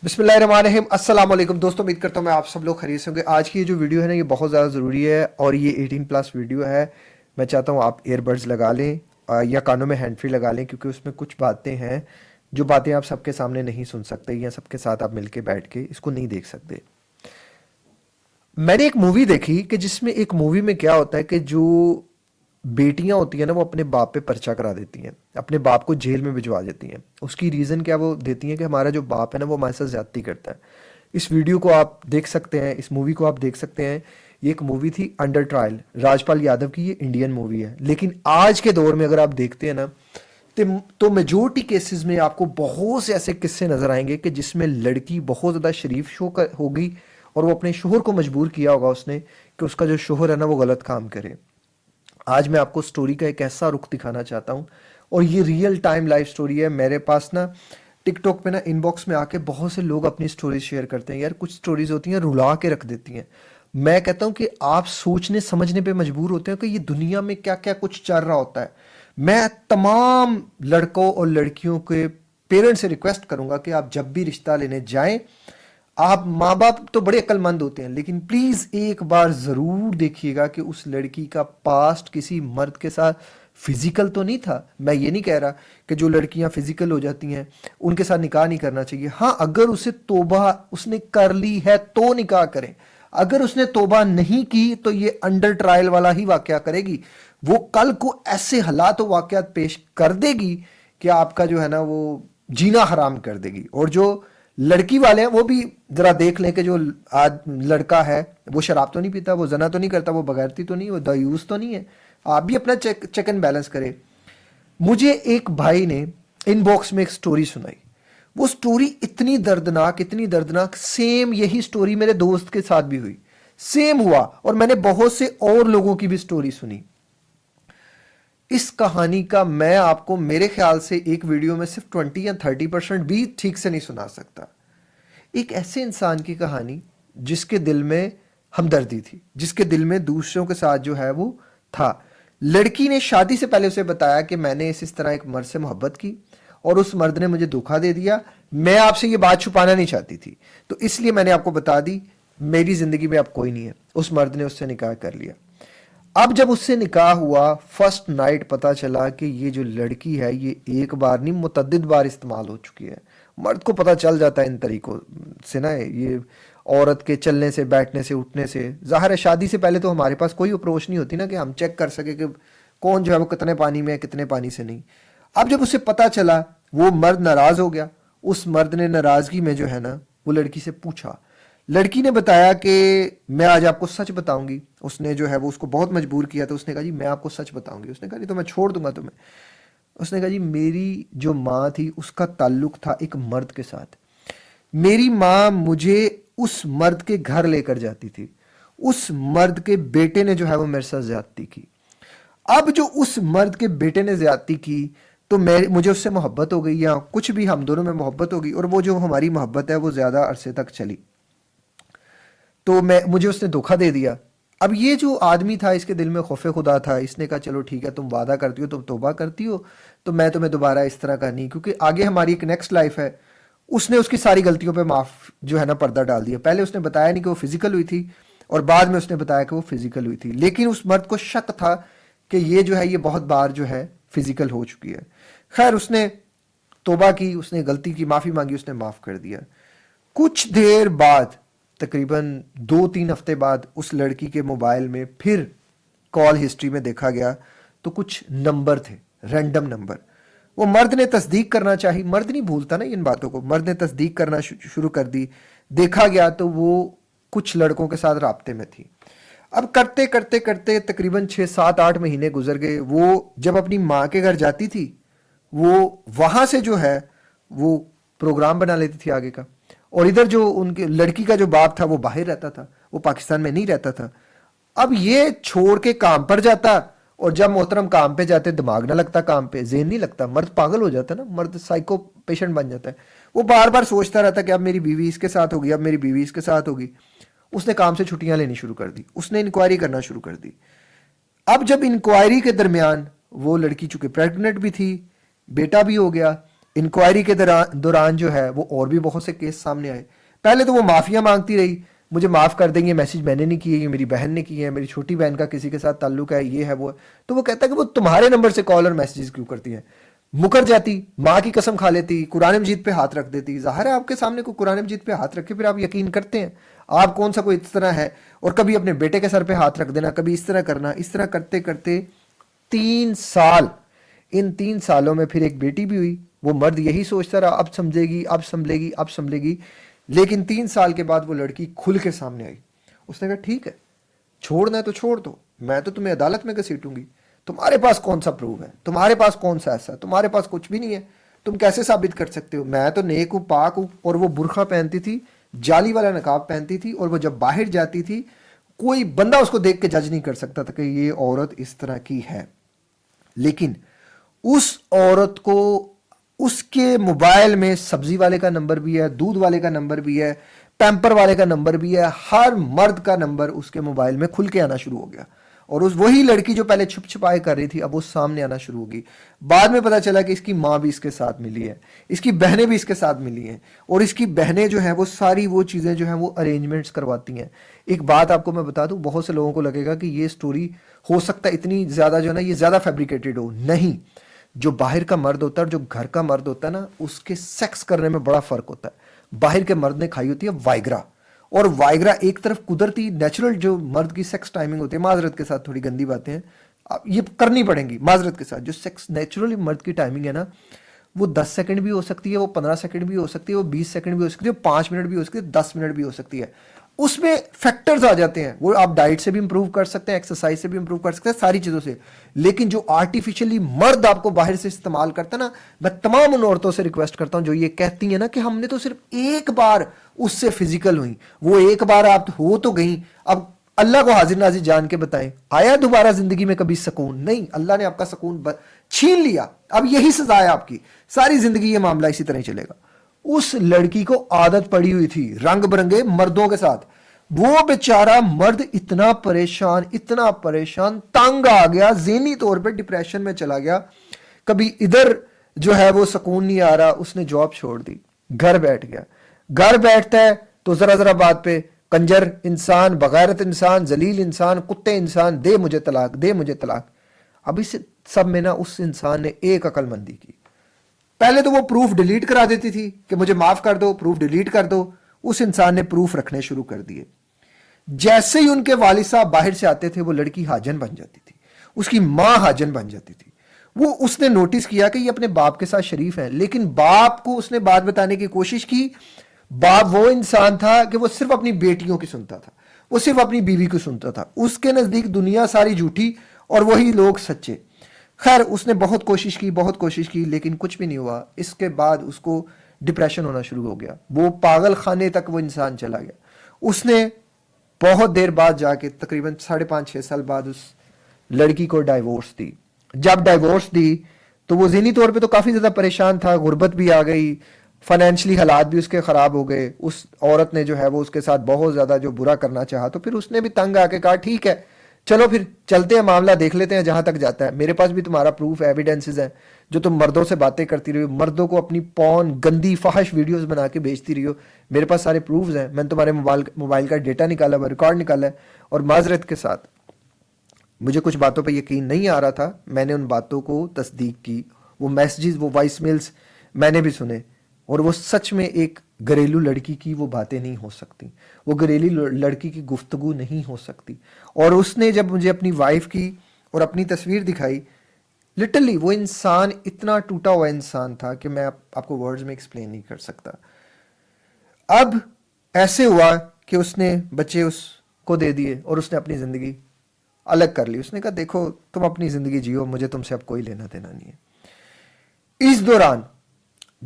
बिस्मिल्लाहिर्रहमानिर्रहीम। अस्सलाम वालेकुम दोस्तों, उम्मीद करता हूँ मैं आप सब लोग खरीद होंगे। आज की ये जो वीडियो है ना, ये बहुत ज़्यादा ज़रूरी है और ये 18+ वीडियो है। मैं चाहता हूँ आप ईयरबड्स लगा लें या कानों में हैंड फ्री लगा लें, क्योंकि उसमें कुछ बातें हैं जो बातें आप सबके सामने नहीं सुन सकते या सबके साथ आप मिलके बैठ के इसको नहीं देख सकते। मैंने एक मूवी देखी कि जिसमें एक मूवी में क्या होता है कि जो बेटियां होती हैं ना, वो अपने बाप पे पर्चा करा देती हैं, अपने बाप को जेल में भिजवा देती हैं। उसकी रीज़न क्या वो देती हैं कि हमारा जो बाप है ना, वो हमारे साथ ज्यादती करता है। इस वीडियो को आप देख सकते हैं, इस मूवी को आप देख सकते हैं। ये एक मूवी थी अंडर ट्रायल, राजपाल यादव की। ये इंडियन मूवी है, लेकिन आज के दौर में अगर आप देखते हैं ना, तो मेजोरिटी केसेस में आपको बहुत से ऐसे किस्से नजर आएंगे कि जिसमें लड़की बहुत ज़्यादा शरीफ होगी और वो अपने शोहर को मजबूर किया होगा उसने कि उसका जो शोहर है ना, वो गलत काम करे। आज मैं आपको स्टोरी का एक ऐसा रुख दिखाना चाहता हूँ और ये रियल टाइम लाइफ स्टोरी है। मेरे पास ना टिकटॉक पे ना इनबॉक्स में आके बहुत से लोग अपनी स्टोरीज शेयर करते हैं। यार कुछ स्टोरीज होती हैं रुला के रख देती हैं। मैं कहता हूँ कि आप सोचने समझने पे मजबूर होते हैं कि ये दुनिया में क्या क्या कुछ चल रहा होता है। मैं तमाम लड़कों और लड़कियों के पेरेंट्स से रिक्वेस्ट करूंगा कि आप जब भी रिश्ता लेने जाएं, आप माँ बाप तो बड़े अक्लमंद होते हैं, लेकिन प्लीज एक बार जरूर देखिएगा कि उस लड़की का पास्ट किसी मर्द के साथ फिजिकल तो नहीं था। मैं ये नहीं कह रहा कि जो लड़कियां फिजिकल हो जाती हैं उनके साथ निकाह नहीं करना चाहिए। हाँ, अगर उसे तौबा उसने कर ली है तो निकाह करें। अगर उसने तौबा नहीं की तो ये अंडर ट्रायल वाला ही वाकया करेगी। वो कल को ऐसे हालात और वाकयात पेश कर देगी कि आपका जो है ना, वो जीना हराम कर देगी। और जो लड़की वाले हैं वो भी जरा देख लें कि जो आज लड़का है वो शराब तो नहीं पीता, वो जना तो नहीं करता, वो बगैरती तो नहीं, वो दयूस तो नहीं है। आप भी अपना चेक एंड बैलेंस करें। मुझे एक भाई ने इनबॉक्स में एक स्टोरी सुनाई। वो स्टोरी इतनी दर्दनाक, सेम यही स्टोरी मेरे दोस्त के साथ भी हुई, सेम हुआ। और मैंने बहुत से और लोगों की भी स्टोरी सुनी। इस कहानी का मैं आपको मेरे ख्याल से एक वीडियो में सिर्फ 20 या 30% भी ठीक से नहीं सुना सकता। एक ऐसे इंसान की कहानी जिसके दिल में हमदर्दी थी, जिसके दिल में दूसरों के साथ जो है वो था। लड़की ने शादी से पहले उसे बताया कि मैंने इस तरह एक मर्द से मोहब्बत की और उस मर्द ने मुझे धोखा दे दिया। मैं आपसे ये बात छुपाना नहीं चाहती थी, तो इसलिए मैंने आपको बता दी। मेरी जिंदगी में अब कोई नहीं है। उस मर्द ने उससे निकाह कर लिया। अब जब उससे निकाह हुआ, फर्स्ट नाइट पता चला कि ये जो लड़की है ये एक बार नहीं मुतअद्दिद बार इस्तेमाल हो चुकी है। मर्द को पता चल जाता है इन तरीकों से ना, ये औरत के चलने से, बैठने से, उठने से। ज़ाहिर है शादी से पहले तो हमारे पास कोई अप्रोच नहीं होती ना कि हम चेक कर सके कि कौन जो है वो कितने पानी में है, कितने पानी से नहीं। अब जब उसे पता चला, वो मर्द नाराज़ हो गया। उस मर्द ने नाराज़गी में जो है ना, वो लड़की से पूछा। लड़की ने बताया कि मैं आज आपको सच बताऊंगी। उसने जो है वो उसको बहुत मजबूर किया, तो उसने कहा जी मैं आपको सच बताऊंगी। उसने कहा नहीं तो मैं छोड़ दूंगा तुम्हें। उसने कहा जी मेरी जो माँ थी उसका ताल्लुक था एक मर्द के साथ। मेरी माँ मुझे उस मर्द के घर लेकर जाती थी। उस मर्द के बेटे ने जो है वो मेरे साथ ज्यादती की। अब जो उस मर्द के बेटे ने ज्यादती की तो मुझे उससे मोहब्बत हो गई, या कुछ भी, हम दोनों में मोहब्बत हो गई। और वो जो हमारी मोहब्बत है वो ज्यादा अरसे तक चली, तो मुझे उसने धोखा दे दिया। अब ये जो आदमी था इसके दिल में खौफ खुदा था। इसने कहा चलो ठीक है, तुम वादा करती हो, तुम तौबा करती हो, तो मैं तुम्हें दोबारा इस तरह का नहीं, क्योंकि आगे हमारी एक नेक्स्ट लाइफ है। उसने उसकी सारी गलतियों पे माफ जो है ना पर्दा डाल दिया। पहले उसने बताया नहीं कि वो फिजिकल हुई थी, और बाद में उसने बताया कि वो फिजिकल हुई थी। लेकिन उस मर्द को शक था कि ये जो है ये बहुत बार जो है फिजिकल हो चुकी है। खैर उसने तौबा की, उसने गलती की, माफी मांगी, उसने माफ कर दिया। कुछ देर बाद, तकरीबन 2-3 हफ्ते बाद, उस लड़की के मोबाइल में फिर कॉल हिस्ट्री में देखा गया तो कुछ नंबर थे, रैंडम नंबर। वो मर्द ने तस्दीक करना चाहिए, मर्द नहीं भूलता ना इन बातों को। मर्द ने तस्दीक करना शुरू कर दी। देखा गया तो वो कुछ लड़कों के साथ राब्ते में थी। अब करते करते करते तकरीबन 6-7-8 महीने गुजर गए। वो जब अपनी माँ के घर जाती थी, वो वहां से जो है वो प्रोग्राम बना लेती थी आगे का। और इधर जो उनके लड़की का जो बाप था वो बाहर रहता था, वो पाकिस्तान में नहीं रहता था। अब ये छोड़ के काम पर जाता, और जब मोहतरम काम पे जाते दिमाग ना लगता, काम पे ज़हन नहीं लगता, मर्द पागल हो जाता ना, मर्द साइको पेशेंट बन जाता है। वो बार बार सोचता रहता कि अब मेरी बीवी इसके साथ होगी, अब मेरी बीवी इसके साथ होगी। उसने काम से छुट्टियां लेनी शुरू कर दी, उसने इंक्वायरी करना शुरू कर दी। अब जब इंक्वायरी के दरमियान वो लड़की चूंकि प्रेग्नेंट भी थी, बेटा भी हो गया, انکوائری کے دوران جو ہے وہ اور بھی بہت سے کیس سامنے آئے. پہلے تو وہ معافیا مانگتی رہی, مجھے معاف کر دیں, یہ میسج میں نے نہیں کیے, یہ میری بہن نے کیے ہیں, میری چھوٹی بہن کا کسی کے ساتھ تعلق ہے, یہ ہے وہ ہے. تو وہ کہتا ہے کہ وہ تمہارے نمبر سے کال اور میسیجز کیوں کرتی ہیں. مکر جاتی, ماں کی قسم کھا لیتی, قرآن مجید پہ ہاتھ رکھ دیتی. ظاہر ہے آپ کے سامنے کوئی قرآن مجید پہ ہاتھ رکھے پھر آپ یقین کرتے ہیں, آپ کون سا کوئی اس طرح ہے. اور کبھی اپنے بیٹے کے سر پہ ہاتھ رکھ دینا, کبھی اس طرح کرنا. اس طرح کرتے کرتے 3 سال, ان 3 سالوں میں پھر ایک بیٹی بھی ہوئی. وہ مرد یہی سوچتا رہا اب سمجھے گی, اب سنبھلے گی, اب سنبھلے گی. لیکن 3 سال کے بعد وہ لڑکی کھل کے سامنے آئی. اس نے کہا ٹھیک ہے, چھوڑنا ہے تو چھوڑ دو, میں تو تمہیں عدالت میں گھسیٹوں گی. تمہارے پاس کون سا پروف ہے, تمہارے پاس کون سا ایسا ہے, تمہارے پاس کچھ بھی نہیں ہے, تم کیسے ثابت کر سکتے ہو, میں تو نیک ہوں, پاک ہوں. اور وہ برقع پہنتی تھی, جالی والا نقاب پہنتی تھی, اور وہ جب باہر جاتی تھی کوئی بندہ اس کو دیکھ کے جج نہیں کر سکتا تھا کہ یہ عورت اس طرح کی ہے. لیکن اس عورت کو اس کے موبائل میں سبزی والے کا نمبر بھی ہے, دودھ والے کا نمبر بھی ہے, پیمپر والے کا نمبر بھی ہے, ہر مرد کا نمبر اس کے موبائل میں کھل کے آنا شروع ہو گیا. اور وہی لڑکی جو پہلے چھپ چھپائے کر رہی تھی اب وہ سامنے آنا شروع ہوگی. بعد میں پتا چلا کہ اس کی ماں بھی اس کے ساتھ ملی ہے, اس کی بہنیں بھی اس کے ساتھ ملی ہیں, اور اس کی بہنیں جو ہیں وہ ساری وہ چیزیں جو ہیں وہ ارینجمنٹس کرواتی ہیں. ایک بات آپ کو میں بتا دوں, بہت سے لوگوں کو لگے گا کہ یہ سٹوری ہو سکتا ہے اتنی زیادہ جو ہے نا یہ زیادہ فیبریکیٹڈ ہو. نہیں, جو باہر کا مرد ہوتا ہے اور جو گھر کا مرد ہوتا ہے نا, اس کے سیکس کرنے میں بڑا فرق ہوتا ہے. باہر کے مرد نے کھائی ہوتی ہے وائگرا, اور وائگرا ایک طرف قدرتی نیچرل جو مرد کی سیکس ٹائمنگ ہوتی ہے, معذرت کے ساتھ تھوڑی گندی باتیں ہیں یہ کرنی پڑیں گی معذرت کے ساتھ, جو سیکس نیچرلی مرد کی ٹائمنگ ہے نا وہ 10 سیکنڈ بھی ہو سکتی ہے, وہ 15 سیکنڈ بھی ہو سکتی ہے, وہ 20 سیکنڈ بھی ہو سکتی ہے, 5 منٹ بھی ہو سکتی ہے, 10 منٹ بھی ہو سکتی ہے. اس میں فیکٹرز آ جاتے ہیں, وہ آپ ڈائٹ سے بھی امپروو کر سکتے ہیں, ایکسرسائز سے بھی امپروو کر سکتے ہیں, ساری چیزوں سے. لیکن جو آرٹیفیشلی مرد آپ کو باہر سے استعمال کرتا ہے نا, میں تمام ان عورتوں سے ریکویسٹ کرتا ہوں جو یہ کہتی ہیں نا کہ ہم نے تو صرف ایک بار اس سے فزیکل ہوئی, وہ ایک بار آپ ہو تو گئیں, اب اللہ کو حاضر ناظر جان کے بتائیں آیا دوبارہ زندگی میں کبھی سکون؟ نہیں, اللہ نے آپ کا سکون چھین لیا, اب یہی سزا ہے آپ کی, ساری زندگی یہ معاملہ اسی طرح چلے گا. اس لڑکی کو عادت پڑی ہوئی تھی رنگ برنگے مردوں کے ساتھ. وہ بیچارہ مرد اتنا پریشان تنگ آ گیا, ذہنی طور پہ ڈپریشن میں چلا گیا. کبھی ادھر جو ہے وہ سکون نہیں آ رہا, اس نے جاب چھوڑ دی, گھر بیٹھ گیا. گھر بیٹھتا ہے تو ذرا بات پہ کنجر انسان, بغیرت انسان, ذلیل انسان, کتے انسان, دے مجھے طلاق, دے مجھے طلاق. اب اس سب میں نا اس انسان نے ایک عقل مندی کی. پہلے تو وہ پروف ڈیلیٹ کرا دیتی تھی کہ مجھے معاف کر دو, پروف ڈیلیٹ کر دو. اس انسان نے پروف رکھنے شروع کر دیے. جیسے ہی ان کے والد صاحب باہر سے آتے تھے وہ لڑکی حاجن بن جاتی تھی, اس کی ماں حاجن بن جاتی تھی. وہ اس نے نوٹس کیا کہ یہ اپنے باپ کے ساتھ شریف ہیں, لیکن باپ کو اس نے بات بتانے کی کوشش کی. باپ وہ انسان تھا کہ وہ صرف اپنی بیٹیوں کی سنتا تھا, وہ صرف اپنی بیوی کو سنتا تھا. اس کے نزدیک دنیا ساری جھوٹی اور وہی لوگ سچے. خیر اس نے بہت کوشش کی لیکن کچھ بھی نہیں ہوا. اس کے بعد اس کو ڈپریشن ہونا شروع ہو گیا, وہ پاگل خانے تک وہ انسان چلا گیا. اس نے بہت دیر بعد جا کے تقریباً 5.5-6 سال بعد اس لڑکی کو ڈائیورس دی. جب ڈائیورس دی تو وہ ذہنی طور پہ تو کافی زیادہ پریشان تھا, غربت بھی آ گئی, فائنینشلی حالات بھی اس کے خراب ہو گئے. اس عورت نے جو ہے وہ اس کے ساتھ بہت زیادہ جو برا کرنا چاہا, تو پھر اس نے بھی تنگ آ کے کہا ٹھیک ہے چلو پھر چلتے ہیں, معاملہ دیکھ لیتے ہیں جہاں تک جاتا ہے. میرے پاس بھی تمہارا پروف ایویڈنسز ہیں, جو تم مردوں سے باتیں کرتی رہی ہو, مردوں کو اپنی پون گندی فحش ویڈیوز بنا کے بیچتی رہی ہو, میرے پاس سارے پروفز ہیں. میں نے تمہارے موبائل کا ڈیٹا نکالا ہوا, ریکارڈ نکالا ہے. اور معذرت کے ساتھ مجھے کچھ باتوں پہ یقین نہیں آ رہا تھا, میں نے ان باتوں کو تصدیق کی. وہ میسیجز, وہ وائس میلز میں نے بھی سنے, اور وہ سچ میں ایک گھریلو لڑکی کی وہ باتیں نہیں ہو سکتی, وہ گھریلو لڑکی کی گفتگو نہیں ہو سکتی. اور اس نے جب مجھے اپنی وائف کی اور اپنی تصویر دکھائی, لٹرلی وہ انسان اتنا ٹوٹا ہوا انسان تھا کہ میں آپ کو ورڈز میں ایکسپلین نہیں کر سکتا. اب ایسے ہوا کہ اس نے بچے اس کو دے دیے اور اس نے اپنی زندگی الگ کر لی. اس نے کہا دیکھو تم اپنی زندگی جیو, مجھے تم سے اب کوئی لینا دینا نہیں ہے. اس دوران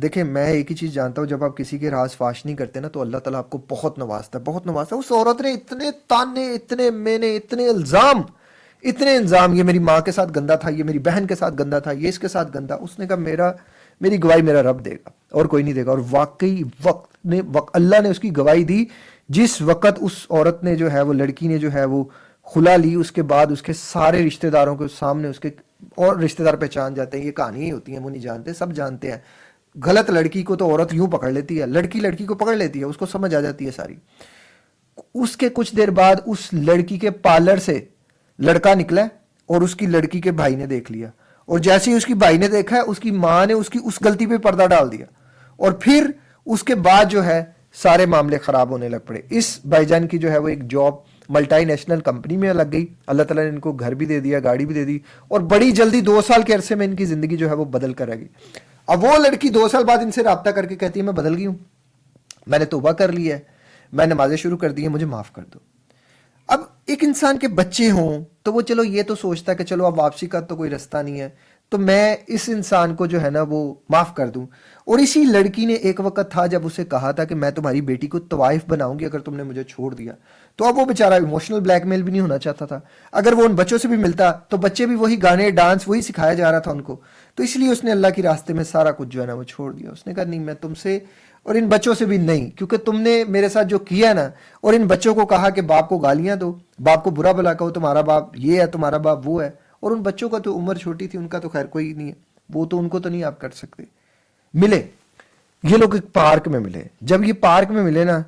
دیکھیں میں ایک ہی چیز جانتا ہوں, جب آپ کسی کے راز فاش نہیں کرتے نا تو اللہ تعالیٰ آپ کو بہت نوازتا ہے, بہت نوازتا ہے. اس عورت نے اتنے تانے, اتنے مینے, اتنے الزام, یہ میری ماں کے ساتھ گندا تھا, یہ میری بہن کے ساتھ گندا تھا, یہ اس کے ساتھ گندا. اس نے کہا میری گواہی میرا رب دے گا اور کوئی نہیں دے گا. اور واقعی اللہ نے اس کی گواہی دی. جس وقت اس عورت نے جو ہے وہ لڑکی نے جو ہے وہ خلا لی, اس کے بعد اس کے سارے رشتہ داروں کے سامنے, اس کے اور رشتہ دار پہچان جاتے ہیں, یہ کہانی ہی ہوتی ہے, وہ نہیں جانتے, سب جانتے ہیں. गलत लड़की को तो औरत यूं पकड़ लेती है, लड़की लड़की को पकड़ लेती है, उसको समझ आ जाती है सारी। उसके कुछ देर बाद उस लड़की के पार्लर से लड़का निकला और उसकी लड़की के भाई ने देख लिया, और जैसे ही उसकी भाई ने देखा है, उसकी माँ ने उसकी उस गलती पे पर्दा डाल दिया, और फिर उसके बाद जो है सारे मामले खराब होने लग पड़े। इस भाईजान की जो है वो एक जॉब मल्टीनेशनल कंपनी में लग गई, अल्लाह ताला ने इनको घर भी दे दिया, गाड़ी भी दे दी, और बड़ी जल्दी 2 साल के अरसे में इनकी जिंदगी जो है वो बदल कर आ गई। अब वो लड़की 2 साल बाद इनसे राब्ता करके कहती है मैं बदल गई हूँ, मैंने तौबा कर ली है, मैं नमाजें शुरू कर दी है, मुझे माफ कर दो। अब एक इंसान के बच्चे हों तो वो चलो ये तो सोचता है कि चलो अब वापसी का तो कोई रास्ता नहीं है, तो मैं इस इंसान को जो है ना वो माफ कर दूं। और इसी लड़की ने एक वक्त था जब उसे कहा था कि मैं तुम्हारी बेटी को तवाइफ बनाऊंगी अगर तुमने मुझे छोड़ दिया। तो अब वो बेचारा इमोशनल ब्लैकमेल भी नहीं होना चाहता था। अगर वो उन बच्चों से भी मिलता तो बच्चे भी वही गाने डांस वही सिखाया जा रहा था उनको, तो इसलिए उसने अल्लाह के रास्ते में सारा कुछ जो है ना वो छोड़ दिया। उसने कहा नहीं, मैं तुमसे और इन बच्चों से भी नहीं, क्योंकि तुमने मेरे साथ जो किया ना, और इन बच्चों को कहा कि बाप को गालियां दो, बाप को बुरा भला कहो, तुम्हारा बाप ये है, तुम्हारा बाप वो है, और उन बच्चों का तो उम्र छोटी थी, उनका तो खैर कोई नहीं है, वो तो उनको तो नहीं आप कर सकते। मिले ये लोग एक पार्क में मिले। जब ये पार्क में मिले ना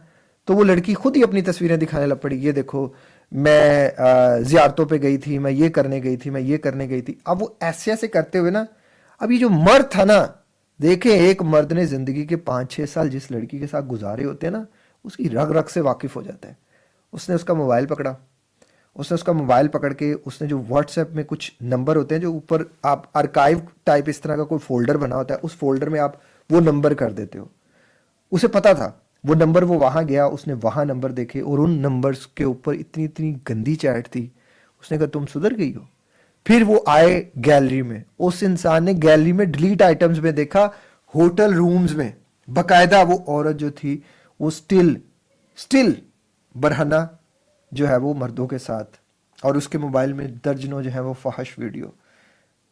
तो वो लड़की खुद ही अपनी तस्वीरें दिखाने लग पड़ी, ये देखो मैं जियारतों पे गई थी, मैं ये करने गई थी, मैं ये करने गई थी। अब वो ऐसे ऐसे करते हुए ना, अब ये जो मर्द था ना, देखें एक मर्द ने जिंदगी के 5-6 साल जिस लड़की के साथ गुजारे होते हैं ना, उसकी रग रग से वाकिफ हो जाता है। उसने उसका मोबाइल पकड़ा, उसने उसका मोबाइल पकड़ के उसने जो व्हाट्सएप में कुछ नंबर होते हैं जो ऊपर आप आर्काइव टाइप इस तरह का कोई फोल्डर बना होता है, उस फोल्डर में आप वो नंबर कर देते हो। उसे पता था वो नंबर, वो वहां गया, उसने वहां नंबर देखे और उन नंबर्स के ऊपर इतनी इतनी गंदी चैट थी। उसने कहा तुम सुधर गई हो। फिर वो आए गैलरी में, उस इंसान ने गैलरी में डिलीट आइटम्स में देखा, होटल रूम्स में बकायदा वो औरत जो थी वो स्टिल बरहना जो है वो मर्दों के साथ, और उसके मोबाइल में दर्जनों जो है वो फहश वीडियो।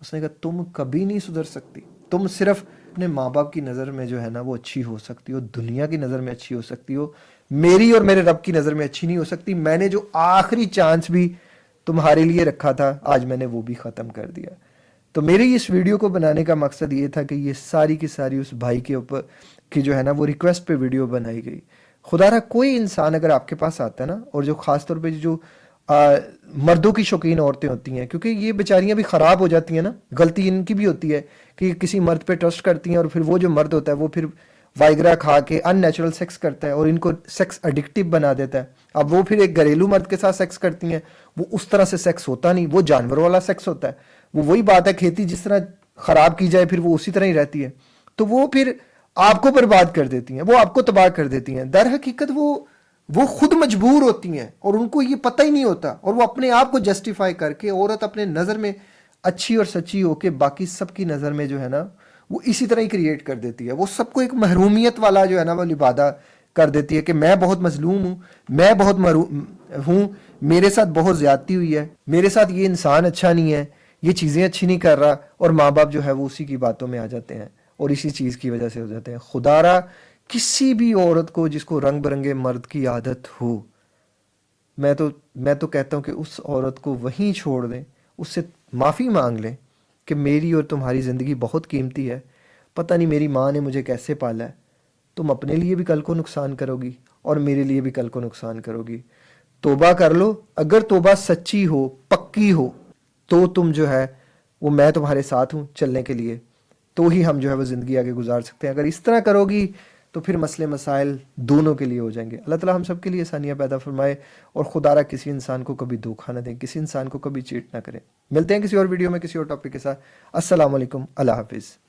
उसने कहा तुम कभी नहीं सुधर सकती, तुम सिर्फ अपने माँ बाप की नज़र में जो है ना वो अच्छी हो सकती हो, दुनिया की नज़र में अच्छी हो सकती हो, मेरी और मेरे रब की नज़र में अच्छी नहीं हो सकती। मैंने जो आखिरी चांस भी तुम्हारे लिए रखा था आज मैंने वो भी ख़त्म कर दिया। तो मेरे इस वीडियो को बनाने का मकसद ये था कि ये सारी की सारी उस भाई के ऊपर की जो है ना वो रिक्वेस्ट पे वीडियो बनाई गई। खुदारा कोई इंसान अगर आपके पास आता है ना, और जो ख़ास तौर पे जो मर्दों की शौकीन औरतें होती हैं, क्योंकि ये बेचारियां भी ख़राब हो जाती हैं ना, गलती इनकी भी होती है कि किसी मर्द पे ट्रस्ट करती हैं और फिर वो जो मर्द होता है वो फिर वाइग्रा खा के अननेचुरल सेक्स करता है और इनको सेक्स एडिक्टिव बना देता है। अब वो फिर एक घरेलू मर्द के साथ सेक्स करती हैं, वो उस तरह से सेक्स होता नहीं, वो जानवर वाला सेक्स होता है। वो वही बात है, खेती जिस तरह ख़राब की जाए फिर वो उसी तरह ही रहती है। तो वो फिर आपको बर्बाद कर देती हैं, वो आपको तबाह कर देती हैं। दर हकीकत वो खुद मजबूर होती हैं और उनको ये पता ही नहीं होता, और वो अपने आप को जस्टिफाई करके औरत अपने नज़र में अच्छी और सच्ची होके बाकी सबकी नज़र में जो है ना वो इसी तरह ही क्रिएट कर देती है। वो सबको एक महरूमियत वाला जो है ना वो लिबादा कर देती है कि मैं बहुत मजलूम हूँ, मैं बहुत हूँ, मेरे साथ बहुत ज़्यादती हुई है, मेरे साथ ये इंसान अच्छा नहीं है, ये चीज़ें अच्छी नहीं कर रहा, और माँ बाप जो है वो उसी की बातों में आ जाते हैं और इसी चीज़ की वजह से हो जाते हैं। खुदारा किसी भी औरत को जिसको रंग बिरंगे मर्द की आदत हो, मैं तो कहता हूँ कि उस औरत को वहीं छोड़ दें, उससे माफ़ी मांग लें कि मेरी और तुम्हारी ज़िंदगी बहुत कीमती है, पता नहीं मेरी माँ ने मुझे कैसे पाला है, तुम अपने लिए भी कल को नुकसान करोगी और मेरे लिए भी कल को नुकसान करोगी। तौबा कर लो, अगर तौबा सच्ची हो, पक्की हो, तो तुम जो है वो मैं तुम्हारे साथ हूँ चलने के लिए, तो ही हम जो है वो ज़िंदगी आगे गुजार सकते हैं। अगर इस तरह करोगी तो फिर मसले मसाइल दोनों के लिए हो जाएंगे। अल्लाह ताला हम सब के लिए आसानियाँ पैदा फरमाए और खुदारा किसी इंसान को कभी धोखा ना दें, किसी इंसान को कभी चीट ना करें। मिलते हैं किसी और वीडियो में किसी और टॉपिक के साथ। अस्सलाम वालेकुम, अल्लाह हाफिज़।